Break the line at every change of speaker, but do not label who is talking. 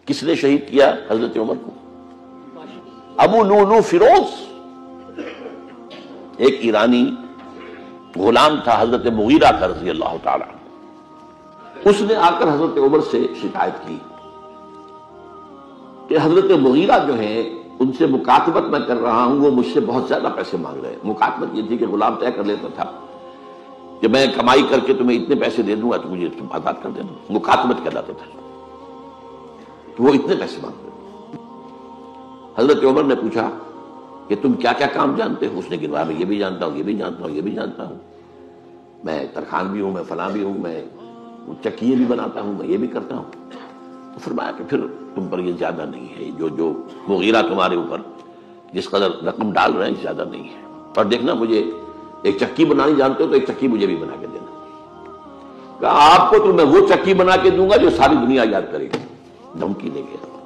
کس نے شہید کیا حضرت عمر کو؟ ابو لولو فیروز، ایک ایرانی غلام تھا حضرت مغیرہ کا رضی اللہ تعالی عنہ، اس نے آ کر حضرت عمر سے شکایت کی کہ حضرت مغیرہ جو ہیں ان سے مکاتبت میں کر رہا ہوں، وہ مجھ سے بہت زیادہ پیسے مانگ رہے ہیں۔ مکاتبت یہ تھی کہ غلام طے کر لیتا تھا کہ میں کمائی کر کے تمہیں اتنے پیسے دے دوں گا تو مجھے تم آزاد کر دینا، مکاتبت کہلاتا تھا، تو وہ اتنے پیسے مانگ رہے ہیں۔ حضرت عمر نے پوچھا کہ تم کیا کیا کام جانتے ہو؟ اس نے گنوایا میں یہ بھی جانتا ہوں، یہ بھی جانتا ہوں، یہ بھی جانتا ہوں، میں ترخان بھی ہوں، میں فلاں بھی ہوں، میں چکیے بھی بناتا ہوں، میں یہ بھی کرتا ہوں۔ تو فرمایا کہ پھر تم پر یہ زیادہ نہیں ہے، جو مغیرہ تمہارے اوپر جس قدر رقم ڈال رہے ہیں زیادہ نہیں ہے، اور دیکھنا مجھے ایک چکی بنانی جانتے ہو تو ایک چکی مجھے بھی بنا کے دینا۔ کہا آپ کو تو میں وہ چکی بنا کے دوں گا جو ساری دنیا یاد کرے گی۔ دھمکی دے گیا۔